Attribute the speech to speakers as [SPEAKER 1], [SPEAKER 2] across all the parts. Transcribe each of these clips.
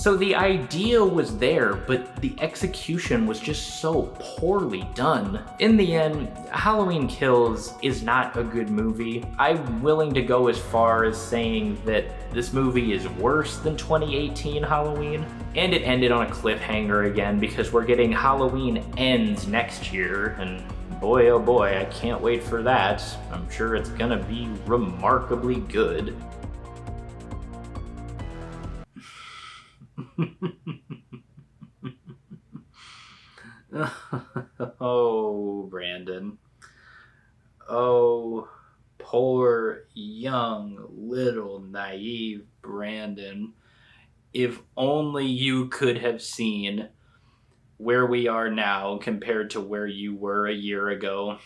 [SPEAKER 1] So the idea was there, but the execution was just so poorly done. In the end, Halloween Kills is not a good movie. I'm willing to go as far as saying that this movie is worse than 2018 Halloween. And it ended on a cliffhanger again because we're getting Halloween Ends next year, and boy oh boy, I can't wait for that. I'm sure it's gonna be remarkably good. Oh, Brandon. Oh, poor, young, little, naive Brandon. If only you could have seen where we are now compared to where you were a year ago,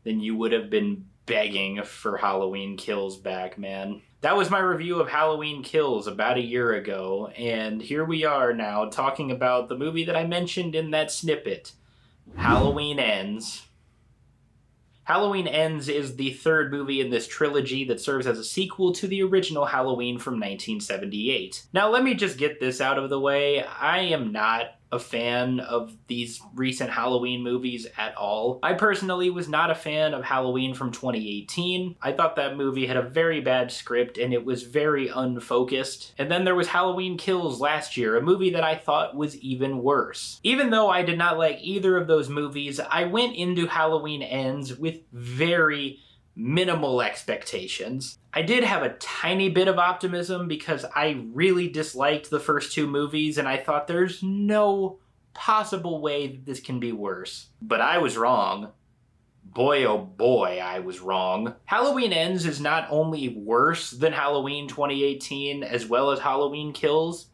[SPEAKER 1] then you would have been begging for Halloween Kills back, man. That was my review of Halloween Kills about a year ago, and here we are now talking about the movie that I mentioned in that snippet, Halloween Ends. Halloween Ends is the third movie in this trilogy that serves as a sequel to the original Halloween from 1978. Now, let me just get this out of the way. I am not a fan of these recent Halloween movies at all. I personally was not a fan of Halloween from 2018. I thought that movie had a very bad script and it was very unfocused. And then there was Halloween Kills last year, a movie that I thought was even worse. Even though I did not like either of those movies, I went into Halloween Ends with very minimal expectations. I did have a tiny bit of optimism because I really disliked the first two movies and I thought there's no possible way that this can be worse. But I was wrong. Boy oh boy, I was wrong. Halloween Ends is not only worse than Halloween 2018 as well as Halloween Kills.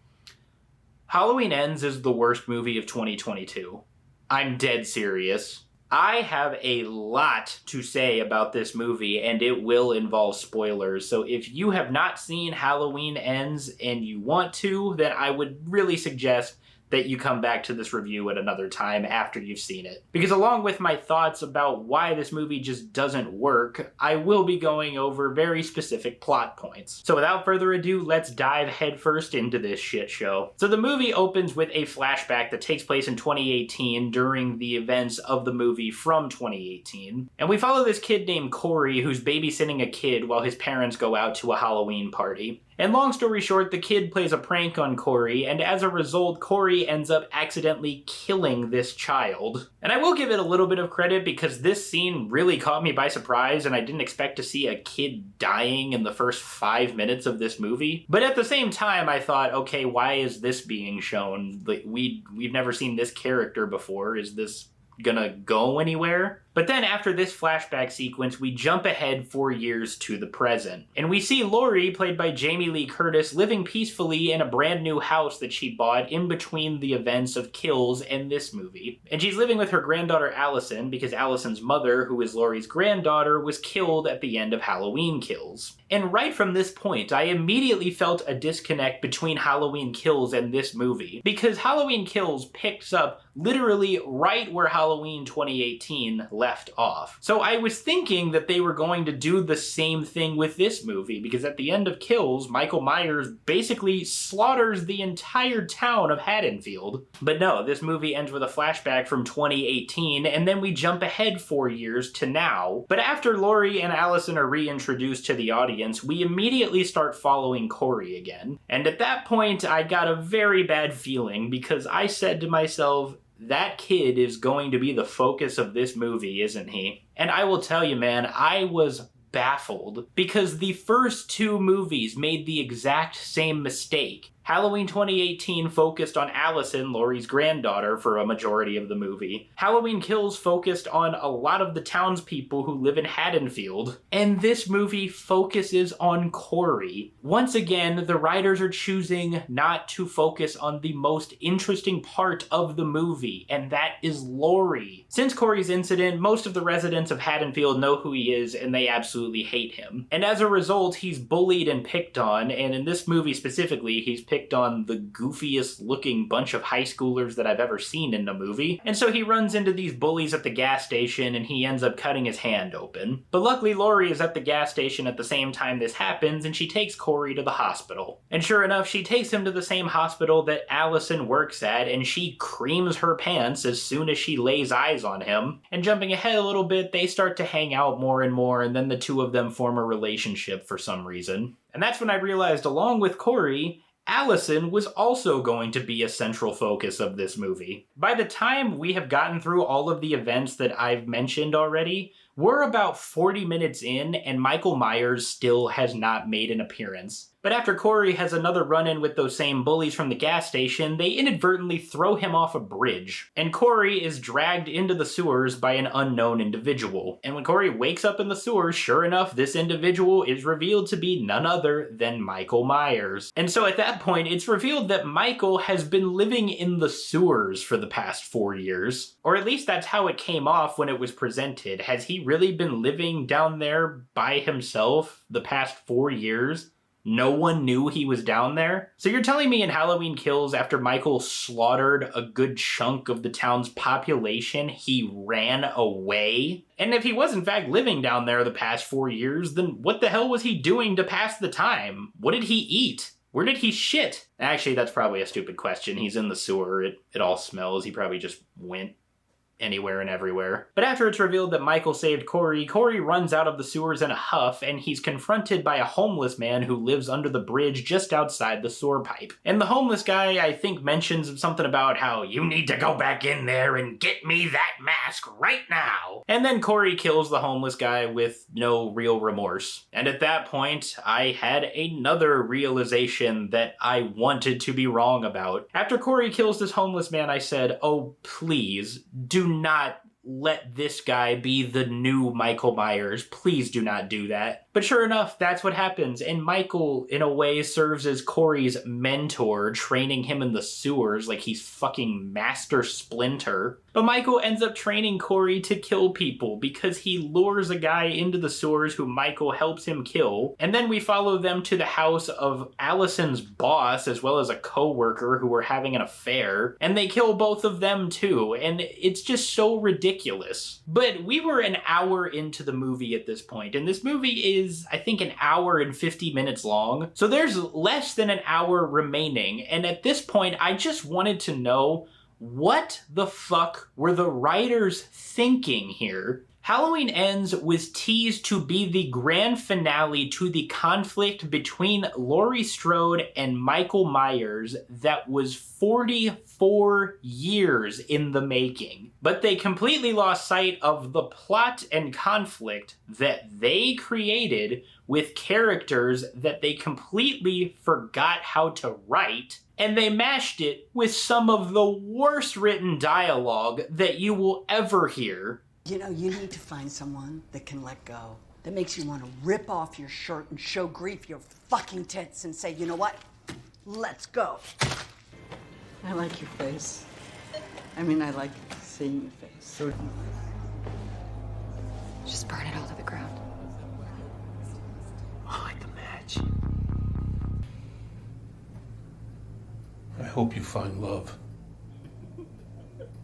[SPEAKER 1] Halloween Ends is the worst movie of 2022. I'm dead serious. I have a lot to say about this movie, and it will involve spoilers. So if you have not seen Halloween Ends and you want to, then I would really suggest that you come back to this review at another time after you've seen it. Because along with my thoughts about why this movie just doesn't work, I will be going over very specific plot points. So without further ado, let's dive headfirst into this shit show. So the movie opens with a flashback that takes place in 2018 during the events of the movie from 2018. And we follow this kid named Corey who's babysitting a kid while his parents go out to a Halloween party. And long story short, the kid plays a prank on Corey, and as a result, Corey ends up accidentally killing this child. And I will give it a little bit of credit because this scene really caught me by surprise, and I didn't expect to see a kid dying in the first 5 minutes of this movie. But at the same time, I thought, okay, why is this being shown? Like, we've never seen this character before. Is this gonna go anywhere? But then after this flashback sequence, we jump ahead 4 years to the present. And we see Laurie, played by Jamie Lee Curtis, living peacefully in a brand new house that she bought in between the events of Kills and this movie. And she's living with her granddaughter Allison because Allison's mother, who is Laurie's granddaughter, was killed at the end of Halloween Kills. And right from this point, I immediately felt a disconnect between Halloween Kills and this movie. Because Halloween Kills picks up literally right where Halloween 2018 left off. So I was thinking that they were going to do the same thing with this movie, because at the end of Kills, Michael Myers basically slaughters the entire town of Haddonfield. But no, this movie ends with a flashback from 2018, and then we jump ahead 4 years to now. But after Laurie and Allison are reintroduced to the audience, we immediately start following Corey again. And at that point, I got a very bad feeling, because I said to myself, that kid is going to be the focus of this movie, isn't he? And I will tell you, man, I was baffled because the first two movies made the exact same mistake. Halloween 2018 focused on Allison, Laurie's granddaughter, for a majority of the movie. Halloween Kills focused on a lot of the townspeople who live in Haddonfield. And this movie focuses on Corey. Once again, the writers are choosing not to focus on the most interesting part of the movie, and that is Laurie. Since Corey's incident, most of the residents of Haddonfield know who he is, and they absolutely hate him. And as a result, he's bullied and picked on, and in this movie specifically, he's picked picked on the goofiest looking bunch of high schoolers that I've ever seen in a movie. And so he runs into these bullies at the gas station and he ends up cutting his hand open. But luckily Laurie is at the gas station at the same time this happens and she takes Corey to the hospital. And sure enough, she takes him to the same hospital that Allison works at and she creams her pants as soon as she lays eyes on him. And jumping ahead a little bit, they start to hang out more and more and then the two of them form a relationship for some reason. And that's when I realized, along with Corey, Allison was also going to be a central focus of this movie. By the time we have gotten through all of the events that I've mentioned already, we're about 40 minutes in and Michael Myers still has not made an appearance. But after Corey has another run-in with those same bullies from the gas station, they inadvertently throw him off a bridge. And Corey is dragged into the sewers by an unknown individual. And when Corey wakes up in the sewers, sure enough, this individual is revealed to be none other than Michael Myers. And so at that point, it's revealed that Michael has been living in the sewers for the past 4 years. Or at least that's how it came off when it was presented. Has he really been living down there by himself the past 4 years? No one knew he was down there? So you're telling me in Halloween Kills, after Michael slaughtered a good chunk of the town's population, he ran away? And if he was in fact living down there the past 4 years, then what the hell was he doing to pass the time? What did he eat? Where did he shit? Actually, that's probably a stupid question. He's in the sewer. It all smells. He probably just went anywhere and everywhere. But after it's revealed that Michael saved Corey, Corey runs out of the sewers in a huff and he's confronted by a homeless man who lives under the bridge just outside the sewer pipe. And the homeless guy, I think, mentions something about how you need to go back in there and get me that mask right now. And then Corey kills the homeless guy with no real remorse. And at that point, I had another realization that I wanted to be wrong about. After Corey kills this homeless man, I said, oh, please, do not let this guy be the new Michael Myers. Please do not do that. But sure enough, that's what happens. And Michael, in a way, serves as Corey's mentor, training him in the sewers like he's fucking Master Splinter. But Michael ends up training Corey to kill people because he lures a guy into the sewers who Michael helps him kill. And then we follow them to the house of Allison's boss, as well as a co-worker who were having an affair. And they kill both of them too. And it's just so ridiculous. But we were an hour into the movie at this point, and this movie is, I think, an hour and 50 minutes long. So there's less than an hour remaining. And at this point, I just wanted to know, what the fuck were the writers thinking here? Halloween Ends was teased to be the grand finale to the conflict between Laurie Strode and Michael Myers that was 44 years in the making. But they completely lost sight of the plot and conflict that they created with characters that they completely forgot how to write, and they mashed it with some of the worst written dialogue that you will ever hear.
[SPEAKER 2] You know, you need to find someone that can let go, that makes you want to rip off your shirt and show grief your fucking tits and say, you know what? Let's go.
[SPEAKER 3] I like your face. I mean, I like seeing your face.
[SPEAKER 4] Just burn it all to the ground.
[SPEAKER 5] I like the match. I hope you find love.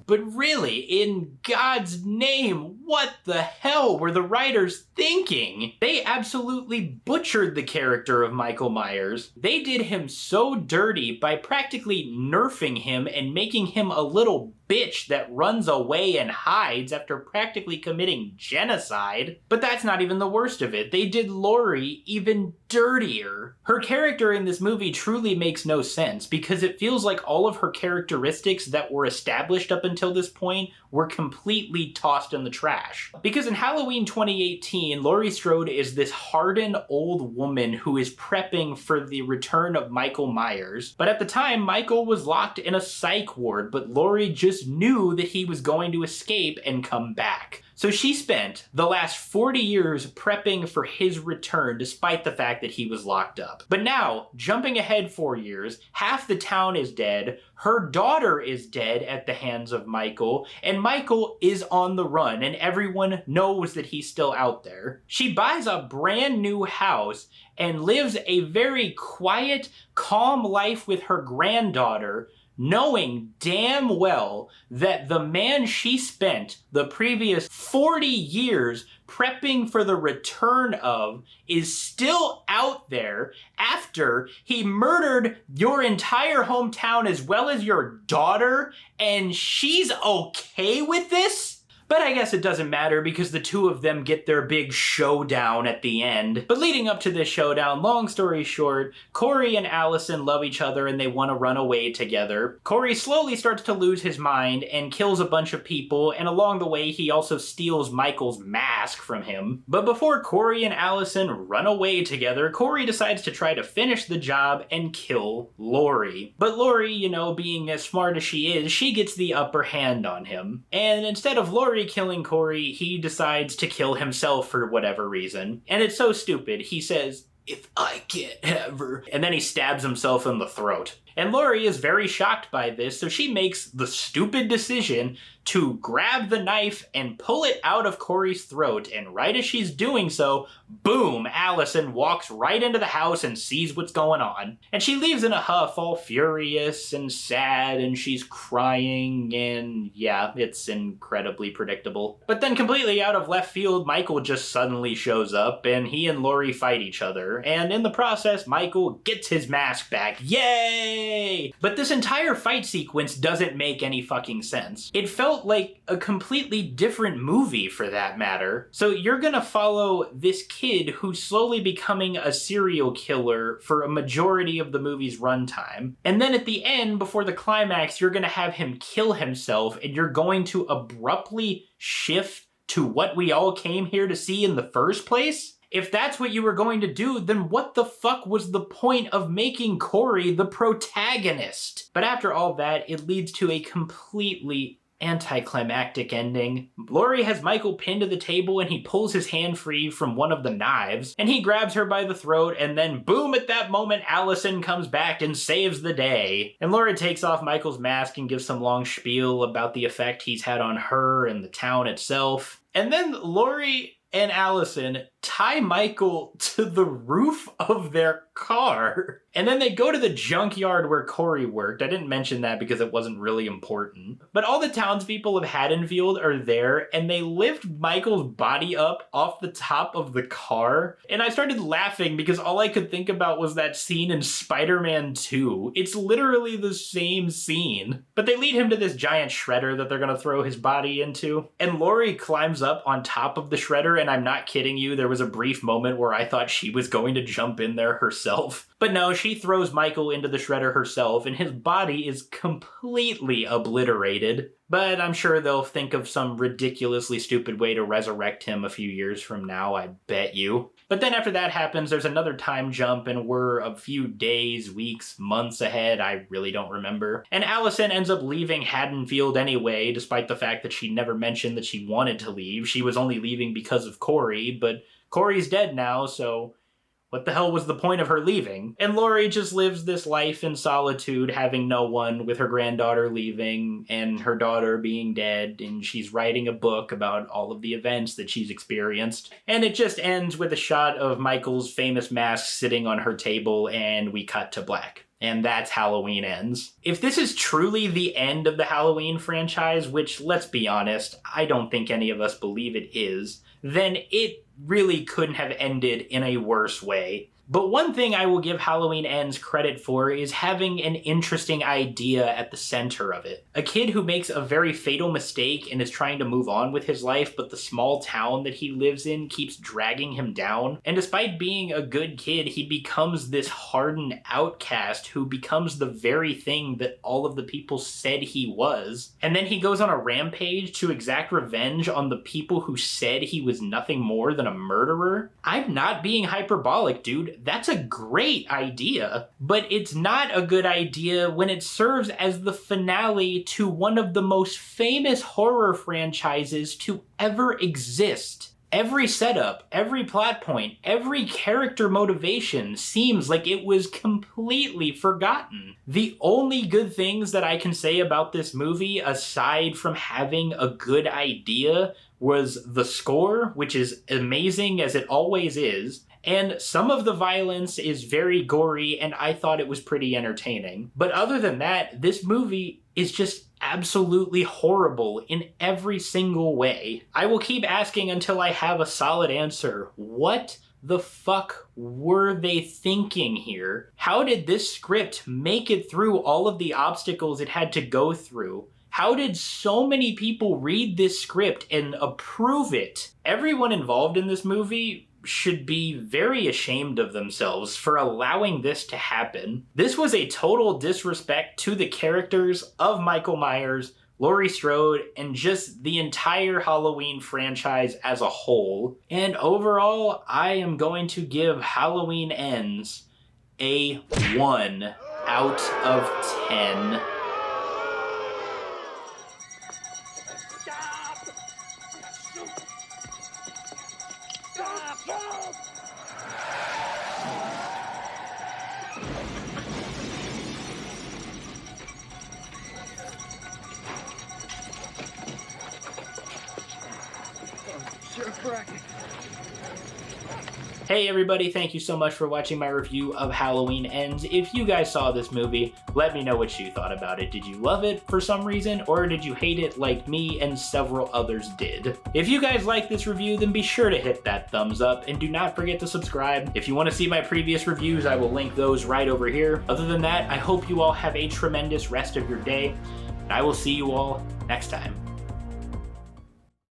[SPEAKER 1] But really, in God's name, what the hell were the writers thinking? They absolutely butchered the character of Michael Myers. They did him so dirty by practically nerfing him and making him a little bitch that runs away and hides after practically committing genocide. But that's not even the worst of it. They did Laurie even dirtier. Her character in this movie truly makes no sense because it feels like all of her characteristics that were established up until this point were completely tossed in the trash. Because in Halloween 2018, Laurie Strode is this hardened old woman who is prepping for the return of Michael Myers. But at the time, Michael was locked in a psych ward, but Laurie just just knew that he was going to escape and come back. So she spent the last 40 years prepping for his return despite the fact that he was locked up. But now, jumping ahead 4 years, half the town is dead, her daughter is dead at the hands of Michael, and Michael is on the run, and everyone knows that he's still out there. She buys a brand new house and lives a very quiet, calm life with her granddaughter, knowing damn well that the man she spent the previous 40 years prepping for the return of is still out there after he murdered your entire hometown as well as your daughter, and she's okay with this? But I guess it doesn't matter because the two of them get their big showdown at the end. But leading up to this showdown, long story short, Corey and Allison love each other and they want to run away together. Corey slowly starts to lose his mind and kills a bunch of people, and along the way he also steals Michael's mask from him. But before Corey and Allison run away together, Corey decides to try to finish the job and kill Laurie. But Laurie, you know, being as smart as she is, she gets the upper hand on him. And instead of Laurie killing Corey, he decides to kill himself for whatever reason. And it's so stupid. He says, "If I can't have her," and then he stabs himself in the throat. And Laurie is very shocked by this, so she makes the stupid decision to grab the knife and pull it out of Corey's throat, and right as she's doing so, boom, Allison walks right into the house and sees what's going on. And she leaves in a huff, all furious and sad, and she's crying, and yeah, it's incredibly predictable. But then completely out of left field, Michael just suddenly shows up, and he and Laurie fight each other, and in the process, Michael gets his mask back. Yay! But this entire fight sequence doesn't make any fucking sense. It felt like a completely different movie for that matter. So you're gonna follow this kid who's slowly becoming a serial killer for a majority of the movie's runtime. And then at the end, before the climax, you're gonna have him kill himself and you're going to abruptly shift to what we all came here to see in the first place? If that's what you were going to do, then what the fuck was the point of making Corey the protagonist? But after all that, it leads to a completely anticlimactic ending. Laurie has Michael pinned to the table and he pulls his hand free from one of the knives and he grabs her by the throat, and then boom, at that moment Allison comes back and saves the day. And Laurie takes off Michael's mask and gives some long spiel about the effect he's had on her and the town itself. And then Laurie and Allison tie Michael to the roof of their car. And then they go to the junkyard where Corey worked. I didn't mention that because it wasn't really important. But all the townspeople of Haddonfield are there, and they lift Michael's body up off the top of the car. And I started laughing because all I could think about was that scene in Spider-Man 2. It's literally the same scene. But they lead him to this giant shredder that they're gonna throw his body into. And Laurie climbs up on top of the shredder, and I'm not kidding you, there was a brief moment where I thought she was going to jump in there herself. But no, she throws Michael into the shredder herself, and his body is completely obliterated. But I'm sure they'll think of some ridiculously stupid way to resurrect him a few years from now, I bet you. But then after that happens, there's another time jump, and we're a few days, weeks, months ahead, I really don't remember. And Allison ends up leaving Haddonfield anyway, despite the fact that she never mentioned that she wanted to leave. She was only leaving because of Corey, but Corey's dead now, so what the hell was the point of her leaving? And Laurie just lives this life in solitude, having no one, with her granddaughter leaving and her daughter being dead, and she's writing a book about all of the events that she's experienced. And it just ends with a shot of Michael's famous mask sitting on her table, and we cut to black. And that's Halloween ends. If this is truly the end of the Halloween franchise, which, let's be honest, I don't think any of us believe it is, then it really couldn't have ended in a worse way. But one thing I will give Halloween Ends credit for is having an interesting idea at the center of it. A kid who makes a very fatal mistake and is trying to move on with his life, but the small town that he lives in keeps dragging him down. And despite being a good kid, he becomes this hardened outcast who becomes the very thing that all of the people said he was. And then he goes on a rampage to exact revenge on the people who said he was nothing more than a murderer. I'm not being hyperbolic, dude. Strode, that's a great idea. But it's not a good idea when it serves as the finale to one of the most famous horror franchises to ever exist. Every setup, every plot point, every character motivation seems like it was completely forgotten. The only good things that I can say about this movie, aside from having a good idea, was the score, which is amazing as it always is, and some of the violence is very gory, and I thought it was pretty entertaining. But other than that, this movie is just absolutely horrible in every single way. I will keep asking until I have a solid answer. What the fuck were they thinking here? How did this script make it through all of the obstacles it had to go through? How did so many people read this script and approve it? Everyone involved in this movie should be very ashamed of themselves for allowing this to happen. This was a total disrespect to the characters of Michael Myers, Laurie Strode, and just the entire Halloween franchise as a whole. And overall, I am going to give Halloween Ends a 1 out of 10. Hey everybody, thank you so much for watching my review of Halloween Ends. If you guys saw this movie, let me know what you thought about it. Did you love it for some reason, or did you hate it like me and several others did? If you guys like this review, then be sure to hit that thumbs up, and do not forget to subscribe. If you want to see my previous reviews, I will link those right over here. Other than that, I hope you all have a tremendous rest of your day, and I will see you all next time.